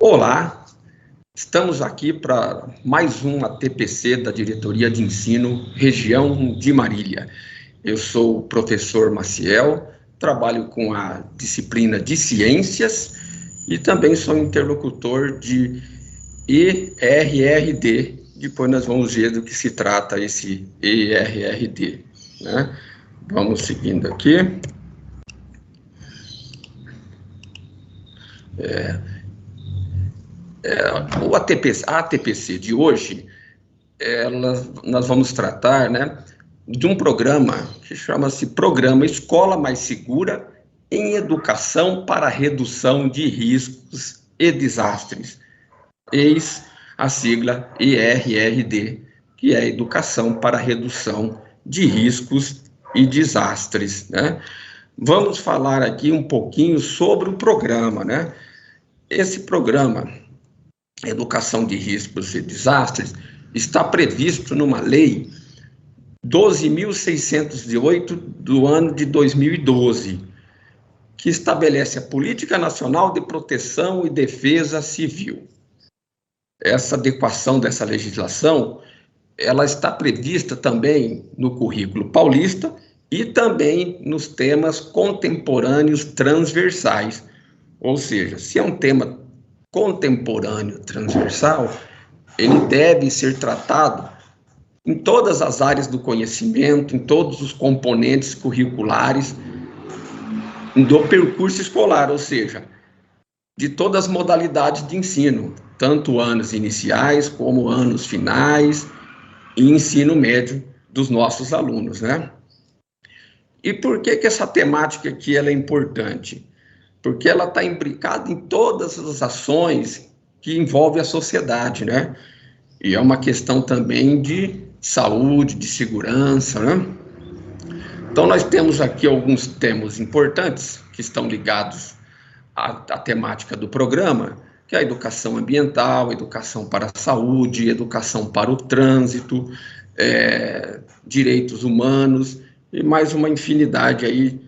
Olá, estamos aqui para mais um ATPC da Diretoria de Ensino, região de Marília. Eu sou o professor Maciel, trabalho com a disciplina de Ciências e também sou interlocutor de ERRD. Depois nós vamos ver do que se trata esse ERRD, né? Vamos seguindo aqui. O ATPC de hoje, nós vamos tratar, né, de um programa que chama-se Programa Escola Mais Segura em Educação para Redução de Riscos e Desastres. Eis a sigla ERRD, que é Educação para Redução de Riscos e Desastres, né? Vamos falar aqui um pouquinho sobre o programa, né? Esse programa, Educação de Riscos e Desastres, está previsto numa lei 12.608 do ano de 2012, que estabelece a Política Nacional de Proteção e Defesa Civil. Essa adequação dessa legislação, ela está prevista também no currículo paulista e também nos temas contemporâneos transversais. Ou seja, se é um tema contemporâneo transversal, ele deve ser tratado em todas as áreas do conhecimento, em todos os componentes curriculares do percurso escolar, ou seja, de todas as modalidades de ensino, tanto anos iniciais como anos finais e ensino médio dos nossos alunos, né? E por que essa temática aqui ela é importante? Porque ela está imbricada em todas as ações que envolvem a sociedade, né? E é uma questão também de saúde, de segurança, né? Então, nós temos aqui alguns temas importantes que estão ligados à temática do programa, que é a educação ambiental, educação para a saúde, educação para o trânsito, direitos humanos e mais uma infinidade aí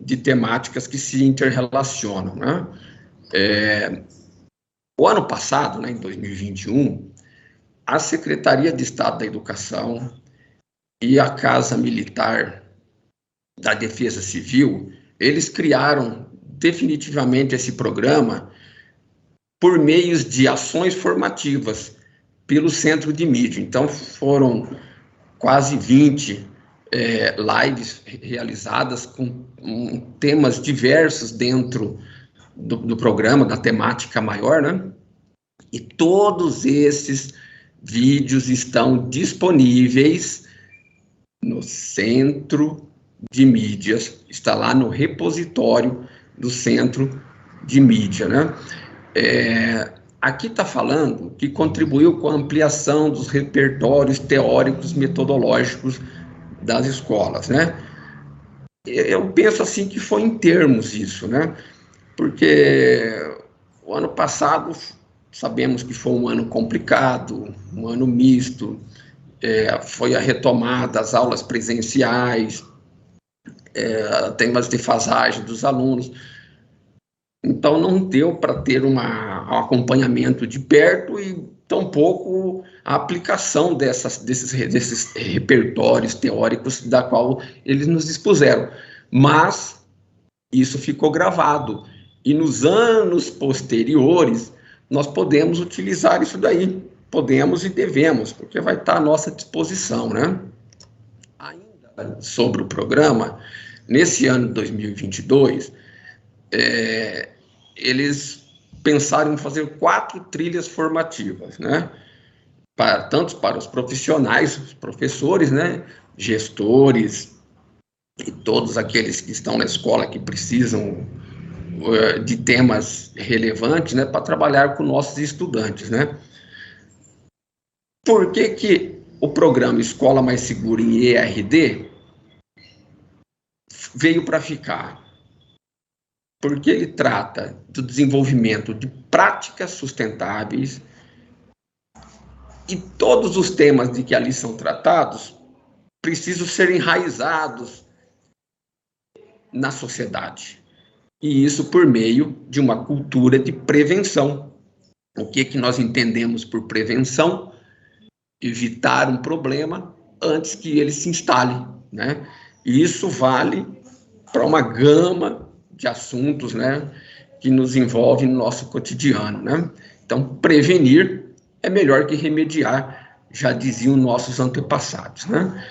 de temáticas que se interrelacionam, né? O ano passado, né, em 2021, a Secretaria de Estado da Educação e a Casa Militar da Defesa Civil, eles criaram definitivamente esse programa por meios de ações formativas pelo Centro de Mídia. Então, foram quase 20 lives realizadas com temas diversos dentro do programa, da temática maior, né? E todos esses vídeos estão disponíveis no Centro de Mídias, está lá no repositório do Centro de Mídia, né? Aqui está falando que contribuiu com a ampliação dos repertórios teóricos metodológicos das escolas, né? Eu penso assim que foi em termos isso, né? Porque o ano passado sabemos que foi um ano complicado, um ano misto, foi a retomada das aulas presenciais, temas de defasagem dos alunos. Então, não deu para ter um acompanhamento de perto e tampouco a aplicação desses repertórios teóricos da qual eles nos dispuseram. Mas isso ficou gravado. E nos anos posteriores, nós podemos utilizar isso daí. Podemos e devemos, porque vai estar à nossa disposição, né? Ainda sobre o programa, nesse ano de 2022, eles pensaram em fazer 4 trilhas formativas, né? Tanto para os profissionais, os professores, né? Gestores e todos aqueles que estão na escola que precisam de temas relevantes, né? Para trabalhar com nossos estudantes, né? Por que o programa Escola Mais Segura em ERD veio para ficar? Porque ele trata do desenvolvimento de práticas sustentáveis e todos os temas de que ali são tratados precisam ser enraizados na sociedade. E isso por meio de uma cultura de prevenção. O que nós entendemos por prevenção? Evitar um problema antes que ele se instale, né? E isso vale para uma gama de assuntos, né, que nos envolve no nosso cotidiano, né? Então, prevenir é melhor que remediar, já diziam nossos antepassados, né?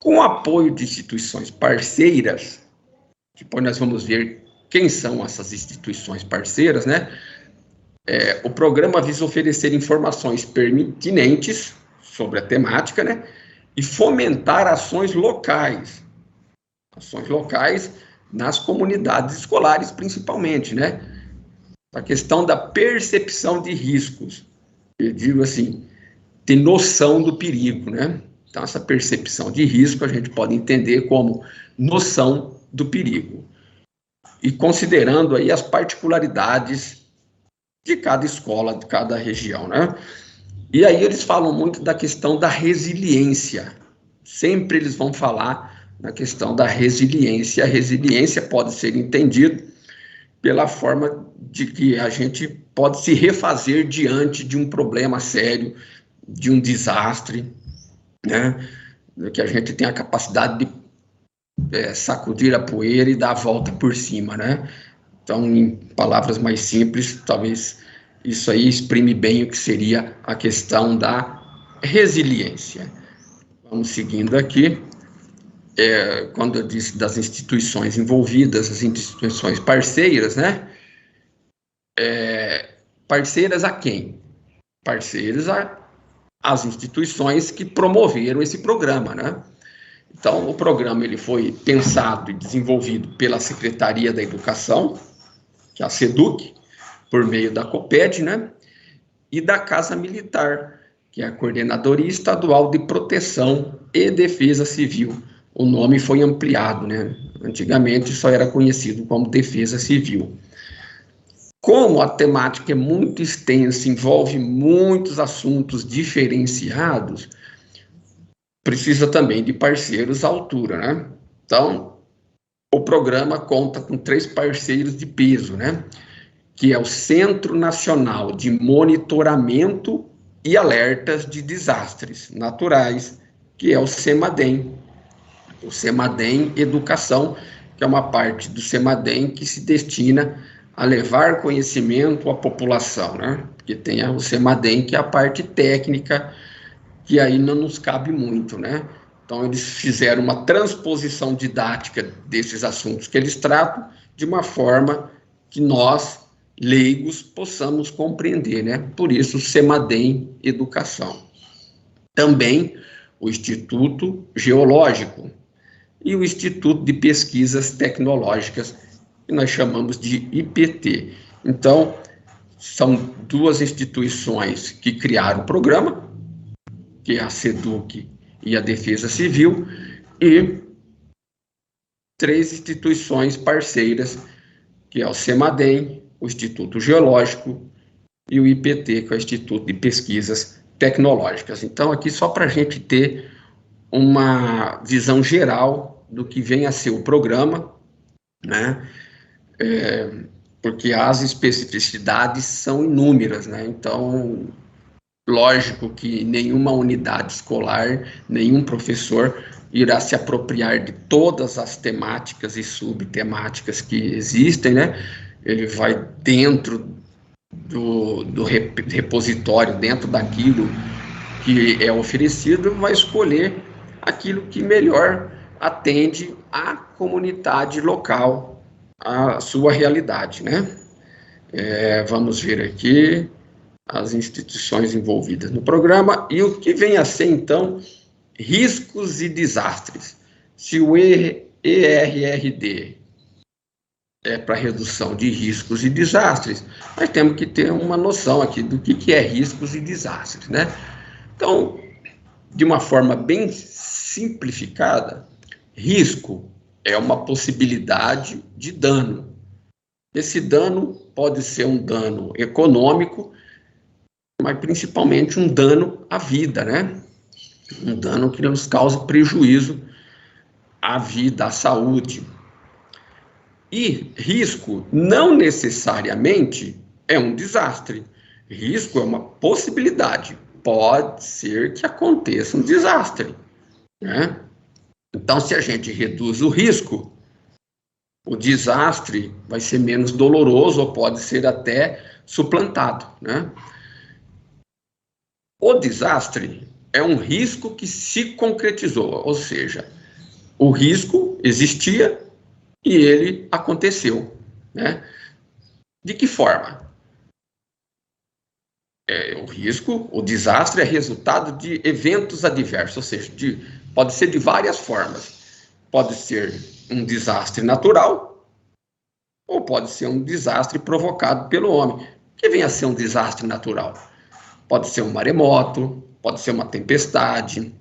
Com o apoio de instituições parceiras, depois nós vamos ver quem são essas instituições parceiras, né? O programa visa oferecer informações pertinentes sobre a temática, né? E fomentar ações locais nas comunidades escolares, principalmente, né? A questão da percepção de riscos, eu digo assim, ter noção do perigo, né? Então, essa percepção de risco a gente pode entender como noção do perigo. E considerando aí as particularidades de cada escola, de cada região, né? E aí eles falam muito da questão da resiliência. Sempre eles vão falar na questão da resiliência. A resiliência pode ser entendida pela forma de que a gente pode se refazer diante de um problema sério, de um desastre, né? Que a gente tem a capacidade de sacudir a poeira e dar a volta por cima, né? Então, em palavras mais simples, talvez isso aí exprime bem o que seria a questão da resiliência. Vamos seguindo aqui. Quando eu disse das instituições envolvidas, as instituições parceiras, né? Parceiras a quem? Parceiras às instituições que promoveram esse programa, né? Então, o programa ele foi pensado e desenvolvido pela Secretaria da Educação, que é a SEDUC, por meio da COPED, né? E da Casa Militar, que é a Coordenadoria Estadual de Proteção e Defesa Civil. O nome foi ampliado, né? Antigamente só era conhecido como Defesa Civil. Como a temática é muito extensa, envolve muitos assuntos diferenciados, precisa também de parceiros à altura, né? Então, o programa conta com 3 parceiros de peso, né? Que é o Centro Nacional de Monitoramento e Alertas de Desastres Naturais, que é o CEMADEM. O CEMADEM Educação, que é uma parte do CEMADEM que se destina a levar conhecimento à população, né? Porque tem o CEMADEM, que é a parte técnica, que aí não nos cabe muito, né? Então, eles fizeram uma transposição didática desses assuntos que eles tratam de uma forma que nós, leigos, possamos compreender, né? Por isso, o CEMADEM Educação. Também o Instituto Geológico e o Instituto de Pesquisas Tecnológicas, que nós chamamos de IPT. Então, são 2 instituições que criaram o programa, que é a SEDUC e a Defesa Civil, e 3 instituições parceiras, que é o CEMADEM, o Instituto Geológico e o IPT, que é o Instituto de Pesquisas Tecnológicas. Então, aqui só para a gente ter uma visão geral do que vem a ser o programa, né? Porque as especificidades são inúmeras, né? Então, lógico que nenhuma unidade escolar, nenhum professor irá se apropriar de todas as temáticas e subtemáticas que existem, né? Ele vai dentro do repositório, dentro daquilo que é oferecido, vai escolher aquilo que melhor atende à comunidade local, à sua realidade, né? Vamos ver aqui as instituições envolvidas no programa e o que vem a ser, então, riscos e desastres. Se o ERRD é para redução de riscos e desastres, nós temos que ter uma noção aqui do que é riscos e desastres, né? Então, de uma forma bem simplificada, risco é uma possibilidade de dano. Esse dano pode ser um dano econômico, mas principalmente um dano à vida, né? Um dano que nos causa prejuízo à vida, à saúde. E risco não necessariamente é um desastre. Risco é uma possibilidade. Pode ser que aconteça um desastre, né? Então, se a gente reduz o risco, o desastre vai ser menos doloroso ou pode ser até suplantado, né? O desastre é um risco que se concretizou, ou seja, o risco existia e ele aconteceu, né? De que forma? O risco, o desastre é resultado de eventos adversos, ou seja, pode ser de várias formas. Pode ser um desastre natural ou pode ser um desastre provocado pelo homem. O que vem a ser um desastre natural? Pode ser um maremoto, pode ser uma tempestade,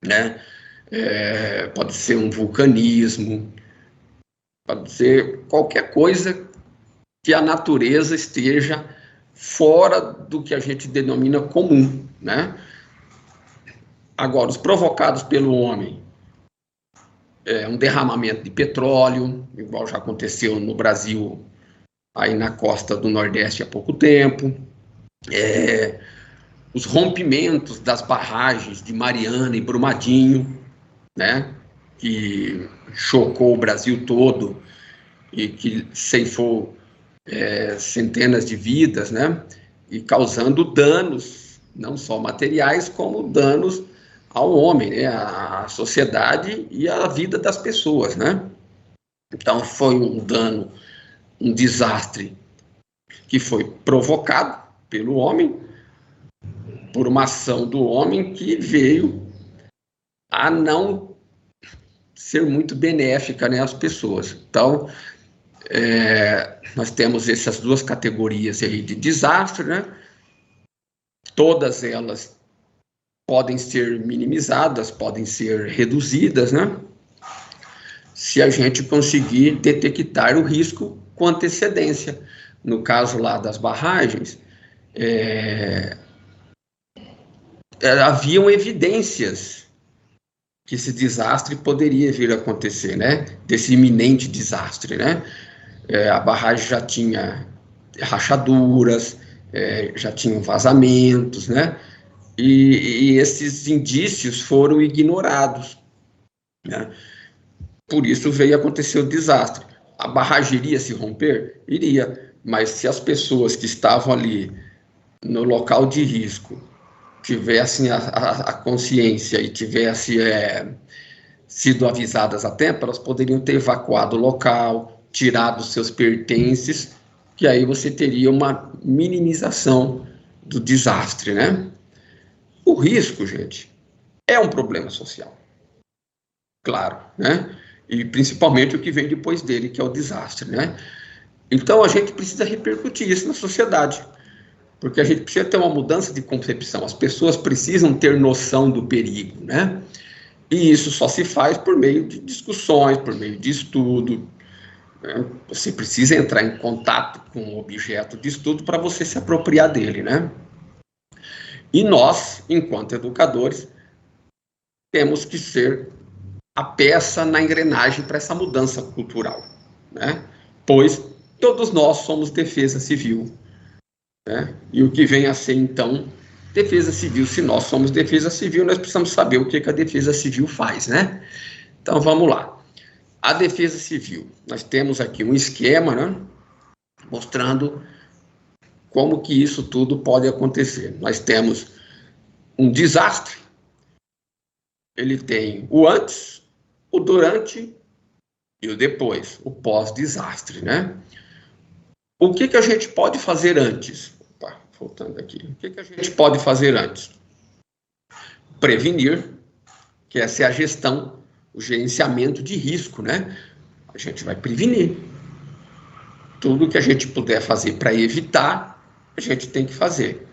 né? Pode ser um vulcanismo, pode ser qualquer coisa que a natureza esteja fora do que a gente denomina comum, né? Agora, os provocados pelo homem, um derramamento de petróleo, igual já aconteceu no Brasil, aí na costa do Nordeste há pouco tempo, os rompimentos das barragens de Mariana e Brumadinho, né, que chocou o Brasil todo e que ceifou centenas de vidas, né, e causando danos, não só materiais, como danos ao homem, né, à sociedade e à vida das pessoas, né. Então, foi um dano, um desastre que foi provocado pelo homem, por uma ação do homem que veio a não ser muito benéfica, né, às pessoas. Então, nós temos essas duas categorias aí de desastre, né? Todas elas podem ser minimizadas, podem ser reduzidas, né? Se a gente conseguir detectar o risco com antecedência. No caso lá das barragens, haviam evidências que esse desastre poderia vir a acontecer, né? Desse iminente desastre, né? A barragem já tinha rachaduras, já tinham vazamentos, né? E esses indícios foram ignorados, né? Por isso veio acontecer o desastre. A barragem iria se romper? Iria, mas se as pessoas que estavam ali no local de risco tivessem a consciência e tivessem sido avisadas a tempo, elas poderiam ter evacuado o local, tirado seus pertences, que aí você teria uma minimização do desastre, né? O risco, gente, é um problema social, claro, né? E principalmente o que vem depois dele, que é o desastre, né? Então a gente precisa repercutir isso na sociedade, porque a gente precisa ter uma mudança de concepção. As pessoas precisam ter noção do perigo, né? E isso só se faz por meio de discussões, por meio de estudo. Né? Você precisa entrar em contato com o objeto de estudo para você se apropriar dele, né? E nós, enquanto educadores, temos que ser a peça na engrenagem para essa mudança cultural, né? Pois todos nós somos defesa civil, né? E o que vem a ser, então, defesa civil? Se nós somos defesa civil, nós precisamos saber o que a defesa civil faz, né? Então, vamos lá. A defesa civil, nós temos aqui um esquema, né, mostrando como que isso tudo pode acontecer. Nós temos um desastre, ele tem o antes, o durante e o depois, o pós-desastre, né? O que a gente pode fazer antes? Opa, voltando aqui. O que a gente pode fazer antes? Prevenir, que essa é a gestão, o gerenciamento de risco, né? A gente vai prevenir. Tudo que a gente puder fazer para evitar, a gente tem que fazer.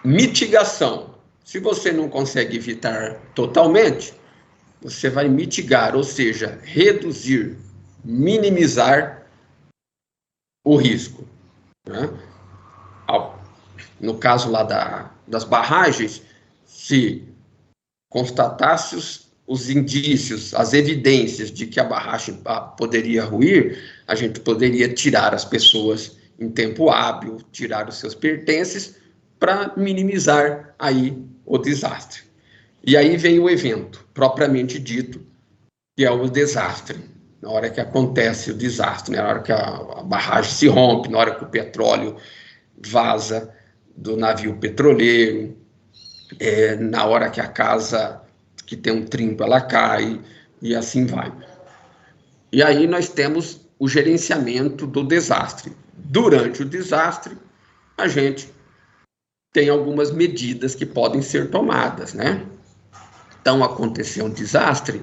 Mitigação. Se você não consegue evitar totalmente, você vai mitigar, ou seja, reduzir, minimizar o risco, né? No caso lá das barragens, se constatasse os indícios, as evidências de que a barragem poderia ruir, a gente poderia tirar as pessoas em tempo hábil, tirar os seus pertences para minimizar aí o desastre. E aí vem o evento, propriamente dito, que é o desastre. Na hora que acontece o desastre, né? Na hora que a barragem se rompe, na hora que o petróleo vaza do navio petroleiro, na hora que a casa que tem um trinco, ela cai, e assim vai. E aí nós temos o gerenciamento do desastre. Durante o desastre, a gente tem algumas medidas que podem ser tomadas, né? Então, aconteceu um desastre,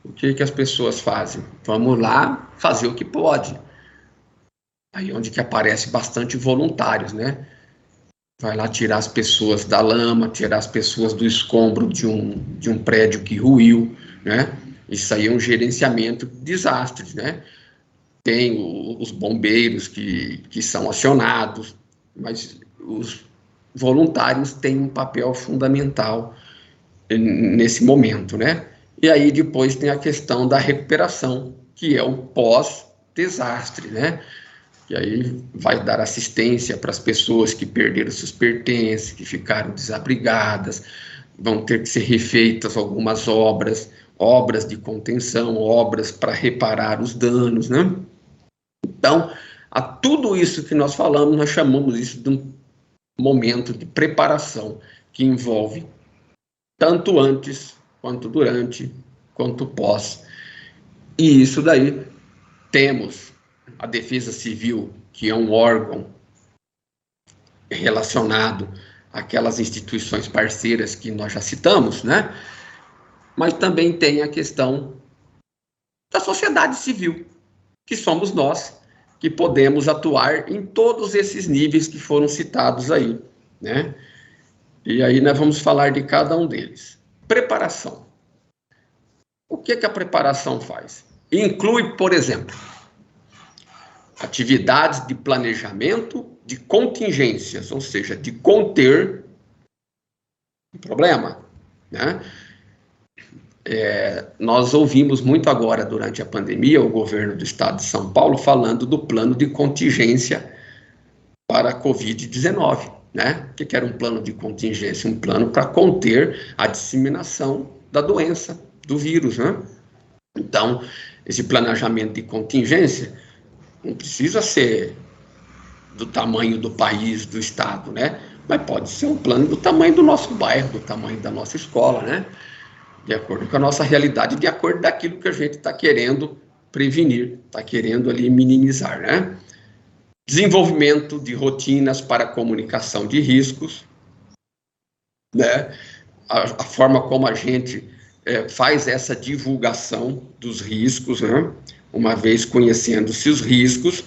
o que as pessoas fazem? Vamos lá fazer o que pode. Aí onde que aparece bastante voluntários, né? Vai lá tirar as pessoas da lama, tirar as pessoas do escombro de um prédio que ruiu, né? Isso aí é um gerenciamento de desastres, né? Tem os bombeiros que são acionados, mas os voluntários têm um papel fundamental nesse momento, né? E aí depois tem a questão da recuperação, que é o pós-desastre, né? E aí vai dar assistência para as pessoas que perderam seus pertences, que ficaram desabrigadas, vão ter que ser refeitas algumas obras, obras de contenção, obras para reparar os danos, né? Então, a tudo isso que nós falamos, nós chamamos isso de um momento de preparação, que envolve tanto antes, quanto durante, quanto pós. E isso daí temos a Defesa Civil, que é um órgão relacionado àquelas instituições parceiras que nós já citamos, né? Mas também tem a questão da sociedade civil, que somos nós, que podemos atuar em todos esses níveis que foram citados aí, né? E aí nós vamos falar de cada um deles. Preparação. O que a preparação faz? Inclui, por exemplo, atividades de planejamento de contingências, ou seja, de conter um problema, né? Nós ouvimos muito agora, durante a pandemia, o governo do estado de São Paulo falando do plano de contingência para a Covid-19, né? O que era um plano de contingência? Um plano para conter a disseminação da doença, do vírus, né? Então, esse planejamento de contingência não precisa ser do tamanho do país, do estado, né? Mas pode ser um plano do tamanho do nosso bairro, do tamanho da nossa escola, né? De acordo com a nossa realidade, de acordo daquilo que a gente está querendo prevenir, está querendo ali minimizar, né? Desenvolvimento de rotinas para comunicação de riscos, né? A forma como a gente faz essa divulgação dos riscos, né? Uma vez conhecendo-se os riscos,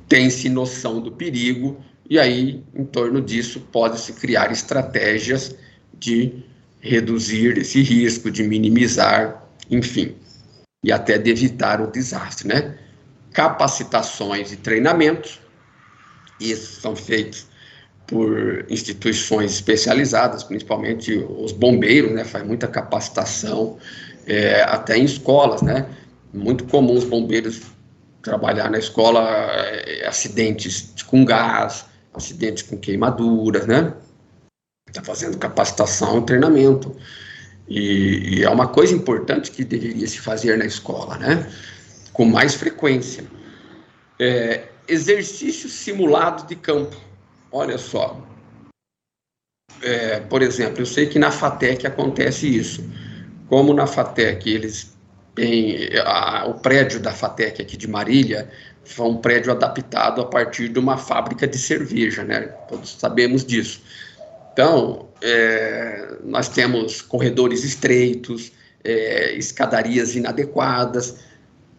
tem-se noção do perigo, e aí, em torno disso, pode-se criar estratégias de reduzir esse risco, de minimizar, enfim, e até de evitar o desastre, né? Capacitações e treinamentos, isso são feitos por instituições especializadas, principalmente os bombeiros, né? Faz muita capacitação, até em escolas, né? Muito comum os bombeiros trabalhar na escola acidentes com gás, acidentes com queimaduras, né? Está fazendo capacitação e treinamento. E é uma coisa importante que deveria se fazer na escola, né? Com mais frequência. Exercícios simulados de campo. Olha só. Por exemplo, eu sei que na FATEC acontece isso. Como na FATEC eles têm o prédio da FATEC aqui de Marília foi um prédio adaptado a partir de uma fábrica de cerveja, né? Todos sabemos disso. Então, nós temos corredores estreitos, escadarias inadequadas.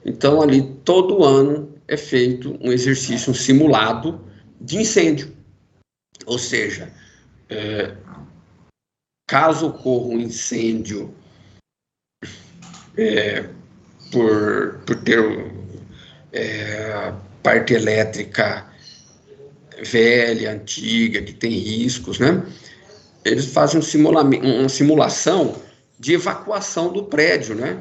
Então, ali, todo ano é feito um exercício simulado de incêndio. Ou seja, caso ocorra um incêndio por ter parte elétrica velha, antiga, que tem riscos, né? Eles fazem uma simulação de evacuação do prédio, né?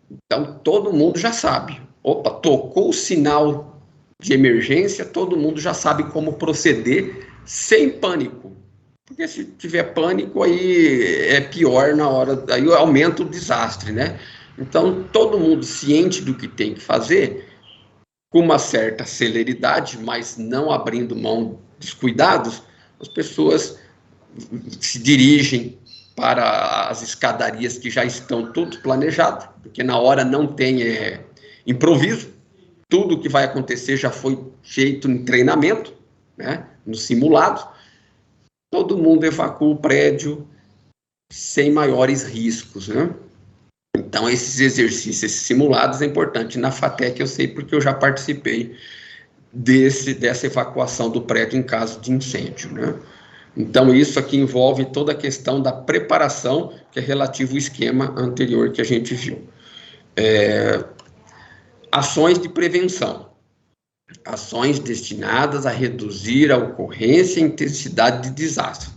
Então, todo mundo já sabe. Opa, tocou o sinal de emergência, todo mundo já sabe como proceder sem pânico. Porque se tiver pânico, aí é pior na hora, aí aumenta o desastre, né? Então, todo mundo ciente do que tem que fazer, com uma certa celeridade, mas não abrindo mão dos cuidados, as pessoas se dirigem para as escadarias que já estão tudo planejado, porque na hora não tem improviso, tudo que vai acontecer já foi feito em treinamento, né, no simulado, todo mundo evacua o prédio sem maiores riscos, né? Então, esses exercícios simulados é importante. Na FATEC eu sei porque eu já participei dessa evacuação do prédio em caso de incêndio, né? Então, isso aqui envolve toda a questão da preparação, que é relativo ao esquema anterior que a gente viu. Ações de prevenção. Ações destinadas a reduzir a ocorrência e intensidade de desastre.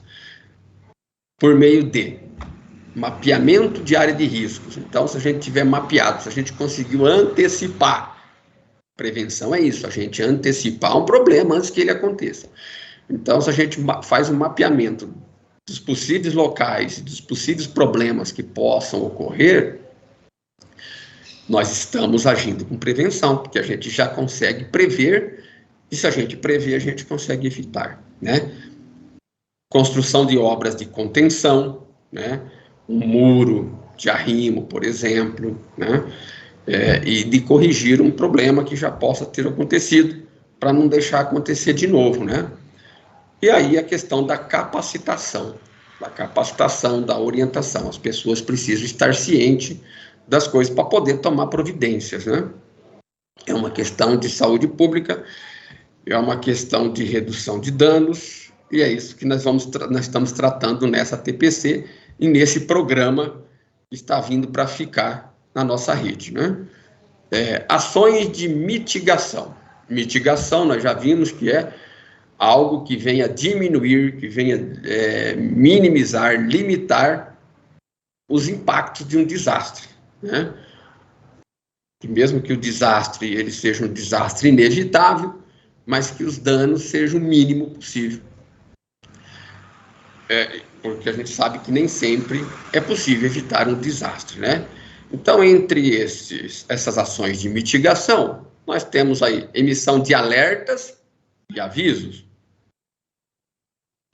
Por meio de mapeamento de área de riscos. Então, se a gente tiver mapeado, se a gente conseguiu antecipar, prevenção é isso, a gente antecipar um problema antes que ele aconteça. Então, se a gente faz um mapeamento dos possíveis locais, dos possíveis problemas que possam ocorrer, nós estamos agindo com prevenção, porque a gente já consegue prever, e se a gente prever, a gente consegue evitar, né? Construção de obras de contenção, né? Um muro de arrimo, por exemplo, né? E de corrigir um problema que já possa ter acontecido, para não deixar acontecer de novo, né? E aí a questão da capacitação, da orientação. As pessoas precisam estar cientes das coisas para poder tomar providências, né? É uma questão de saúde pública, é uma questão de redução de danos, e é isso que nós estamos tratando nessa TPC e nesse programa que está vindo para ficar na nossa rede, né? Ações de mitigação. Mitigação, nós já vimos que é algo que venha diminuir, que venha minimizar, limitar os impactos de um desastre, né? Que mesmo que o desastre ele seja um desastre inevitável, mas que os danos sejam o mínimo possível. Porque a gente sabe que nem sempre é possível evitar um desastre, né? Então, entre essas ações de mitigação, nós temos aí emissão de alertas e avisos,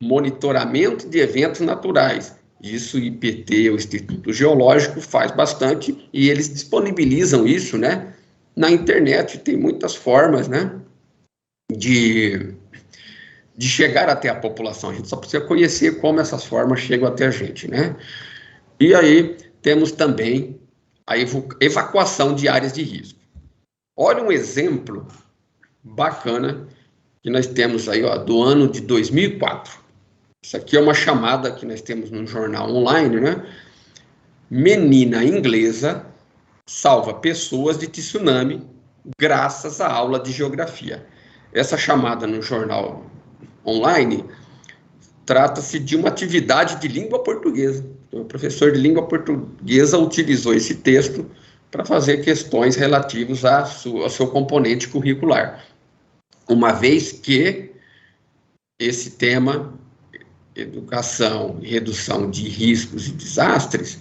monitoramento de eventos naturais. Isso o IPT, o Instituto Geológico, faz bastante e eles disponibilizam isso, né, na internet. Tem muitas formas, né, de chegar até a população. A gente só precisa conhecer como essas formas chegam até a gente, né? E aí temos também a evacuação de áreas de risco. Olha um exemplo bacana que nós temos aí, ó, do ano de 2004. Isso aqui é uma chamada que nós temos num jornal online, né? Menina inglesa salva pessoas de tsunami graças à aula de geografia. Essa chamada no jornal online trata-se de uma atividade de língua portuguesa. O professor de língua portuguesa utilizou esse texto para fazer questões relativas ao seu componente curricular. Uma vez que esse tema, educação e redução de riscos e desastres,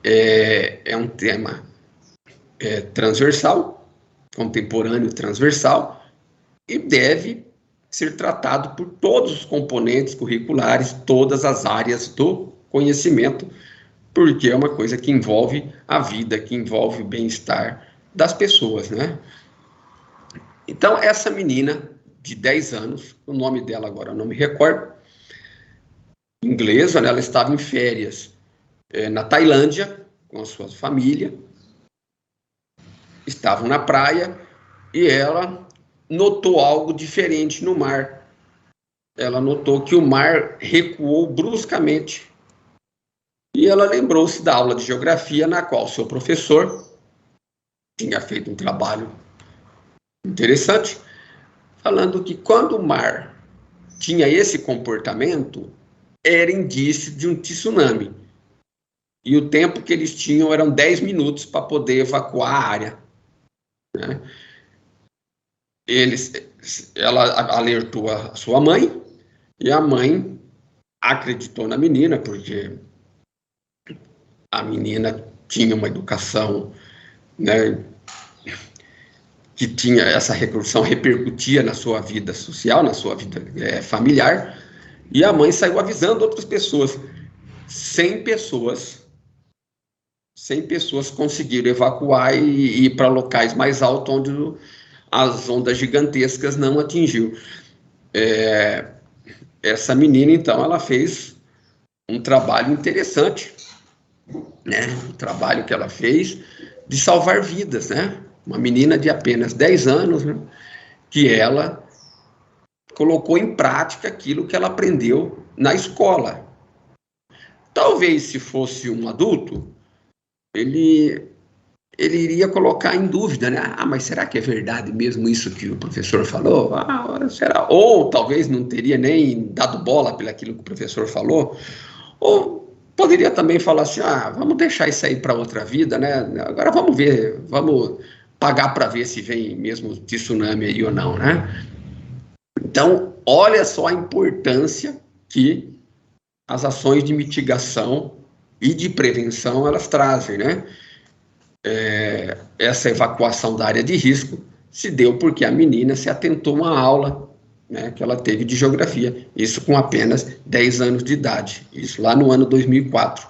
é um tema transversal, contemporâneo transversal, e deve ser tratado por todos os componentes curriculares, todas as áreas do conhecimento, porque é uma coisa que envolve a vida, que envolve o bem-estar das pessoas, né? Então, essa menina de 10 anos, o nome dela agora eu não me recordo, inglesa, né? Ela estava em férias na Tailândia, com a sua família, estavam na praia, e ela notou algo diferente no mar. Ela notou que o mar recuou bruscamente. E ela lembrou-se da aula de geografia, na qual seu professor tinha feito um trabalho interessante, falando que quando o mar tinha esse comportamento, era indício de um tsunami. E o tempo que eles tinham eram 10 minutos para poder evacuar a área, né? ela alertou a sua mãe, e a mãe acreditou na menina, porque a menina tinha uma educação, né, que tinha essa repercussão, repercutia na sua vida social, na sua vida familiar, e a mãe saiu avisando outras pessoas. 100 pessoas, 100 pessoas conseguiram evacuar e ir para locais mais altos, onde as ondas gigantescas não atingiu. Essa menina, então, ela fez um trabalho interessante, né? O trabalho que ela fez de salvar vidas, né? Uma menina de apenas 10 anos, né? Que ela colocou em prática aquilo que ela aprendeu na escola. Talvez, se fosse um adulto, ele iria colocar em dúvida, né? Ah, mas será que é verdade mesmo isso que o professor falou? Ah, será? Ou talvez não teria nem dado bola pelo aquilo que o professor falou. Ou poderia também falar assim, ah, vamos deixar isso aí para outra vida, né? Agora vamos ver, vamos pagar para ver se vem mesmo tsunami aí ou não, né? Então, olha só a importância que as ações de mitigação e de prevenção elas trazem, né? Essa evacuação da área de risco se deu porque a menina se atentou a uma aula, né, que ela teve de geografia, isso com apenas 10 anos de idade, isso lá no ano 2004.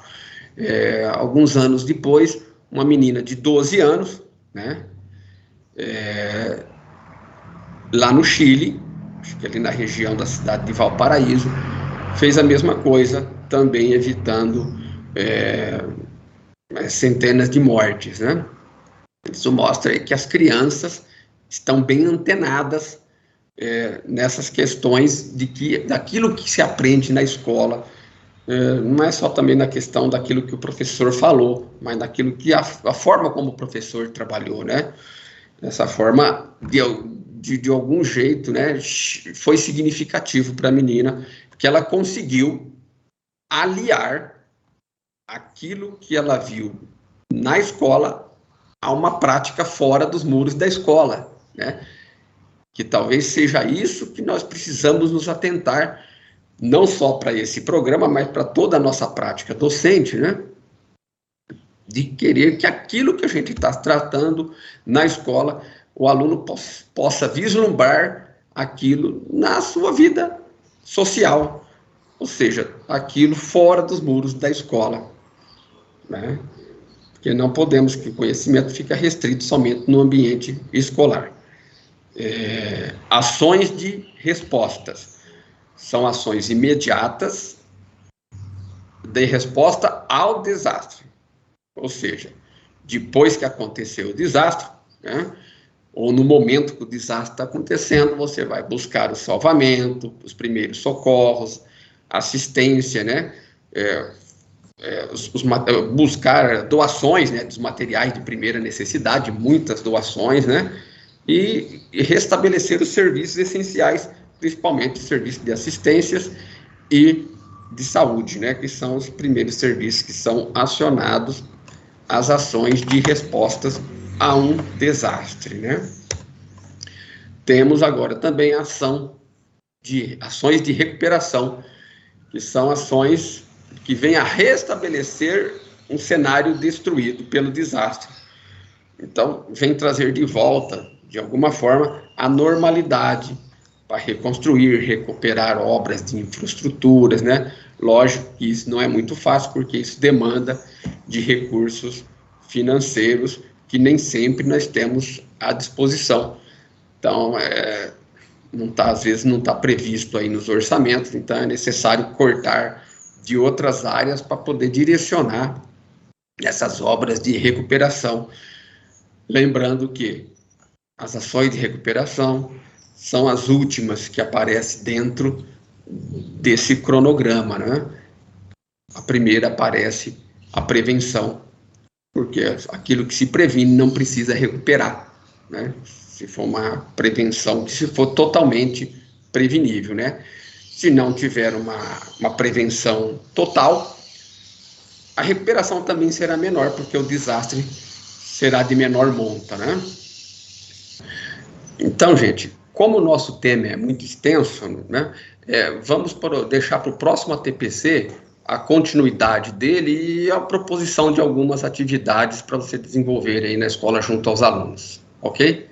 Alguns anos depois, uma menina de 12 anos, né, lá no Chile, acho que ali na região da cidade de Valparaíso, fez a mesma coisa, também evitando centenas de mortes, né? Isso mostra que as crianças estão bem antenadas nessas questões daquilo que se aprende na escola. Não é só também na questão daquilo que o professor falou, mas daquilo que a forma como o professor trabalhou, né? Essa forma, de algum jeito, né, foi significativo para a menina, que ela conseguiu aliar aquilo que ela viu na escola a uma prática fora dos muros da escola, né? Que talvez seja isso que nós precisamos nos atentar, não só para esse programa, mas para toda a nossa prática docente, né? De querer que aquilo que a gente está tratando na escola, o aluno possa vislumbrar aquilo na sua vida social, ou seja, aquilo fora dos muros da escola, né? Porque não podemos que o conhecimento fica restrito somente no ambiente escolar. Ações de respostas são ações imediatas de resposta ao desastre, ou seja, depois que aconteceu o desastre, né, ou no momento que o desastre está acontecendo, você vai buscar o salvamento, os primeiros socorros, assistência, né, buscar doações, né, dos materiais de primeira necessidade, muitas doações, né, e restabelecer os serviços essenciais, principalmente os serviços de assistências e de saúde, né, que são os primeiros serviços que são acionados às ações de respostas a um desastre, né. Temos agora também a ações de recuperação, que são ações que vêm a restabelecer um cenário destruído pelo desastre. Então, vem trazer de volta, de alguma forma, a normalidade para reconstruir, recuperar obras de infraestruturas, né? Lógico que isso não é muito fácil, porque isso demanda de recursos financeiros que nem sempre nós temos à disposição. Então, às vezes não está previsto aí nos orçamentos, então é necessário cortar de outras áreas para poder direcionar essas obras de recuperação. Lembrando que as ações de recuperação são as últimas que aparecem dentro desse cronograma, né? A primeira aparece a prevenção, porque aquilo que se previne não precisa recuperar, né? Se for uma prevenção, se for totalmente prevenível, né? Se não tiver uma prevenção total, a recuperação também será menor, porque o desastre será de menor monta, né? Então, gente, como o nosso tema é muito extenso, né, vamos deixar para o próximo ATPC a continuidade dele e a proposição de algumas atividades para você desenvolver aí na escola junto aos alunos, ok?